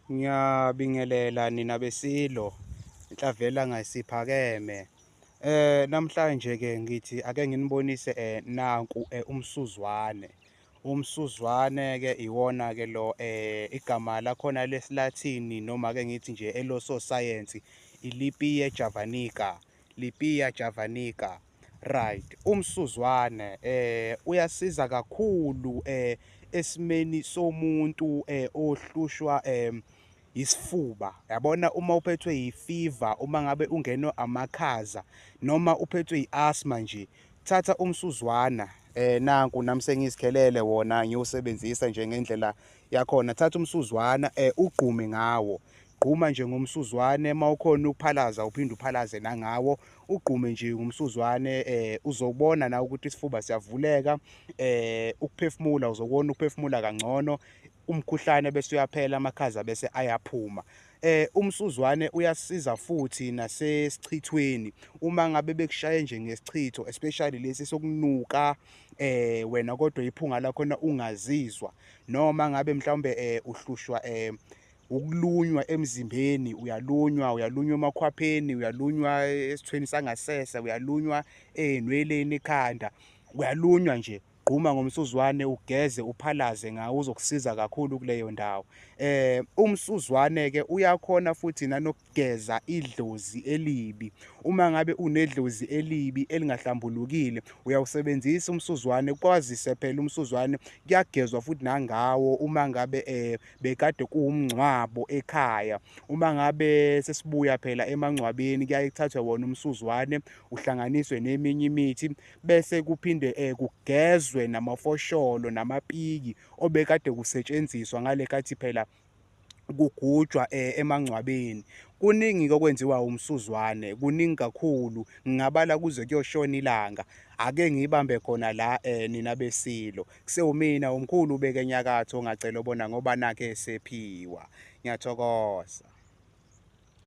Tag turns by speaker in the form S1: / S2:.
S1: Ngiyabingelela nina besilo, inhlavela ngasiphakeme. Namhlanje-ke ngithi ake nginibonise nanku umsuzwane. Umsuzwane-ke iwona-ke lo igama lakhona lesiLathini noma ake ngithi nje elososayensi i-Lepicia javanica, Lepicia javanica. Right. Umsuzwane uyasiza kakhulu esimeni somuntu ohlushwa isifuba. Yabona uma uphethwe yifiva, uma ngabe ungenwe amakhaza noma uphethwe i-asthma nje, thatha umsuzwana nanku nami sengizikhelele wona ngiyosebenzisa nje ngendlela yakhona. Thatha umsuzwana ugqume ngawo. Gquma nje ngomsuzwane mawukhona ukuphalaza uphinde uphalaze nangawo. Ugqume nje ngomsuzwane uzobona nawe ukuthi isifuba siyavuleka, ukuphefumula uzobona ukuphefumula kangcono, umkhuhlane bese uyaphela, amakhaza bese ayaphuma. Umsuzwane uyasiza futhi nasesichithweni. Uma ngabe bekushaye nje ngesichitho, especially lesi sokunuka, wena kodwa iphunga lakhona ungazizwa, noma ngabe mhlawumbe uhlushwa ukulunywa emzimbeni, uyalunywa emakhwapheni, uyalunywa esithweni sangasese, uyalunywa ey'nweleni ekhanda, uyalunywa nje. Gquma ngomsuzwane ugeze uphalaze ngawo, uzokusiza kakhulu kuleyo ndawo. Umsuzwane-ke uyakhona futhi nanokugeza idlozi elibi. Uma ngabe unedlozi elibi elingahlambulukile, uyawusebenzisa umsuzwane. Kwazise phela umsuzwane kuyagezwa futhi nangawo uma ngabe bekade kuwumngcwabo ekhaya. Uma ngabe sesibuya phela emangcwabeni kuyaye kuthathwe wona umsuzwane uhlanganiswe neminye imithi bese kuphinde kugezwe namafosholo namapiki obekade kusetshenziswa ngale khathi phela kugujwa emangcwabeni. Kuningi-ke okwenziwa umsuzwane, kuningi kakhulu. Ngingabala kuze kuyoshona ilanga. Ake ngiyibambe khona la nina besilo. Kusewumina umkhulu ubeke enyakatho ongacela ubona ngoba nakhu esephiwa. Ngiyathokoza.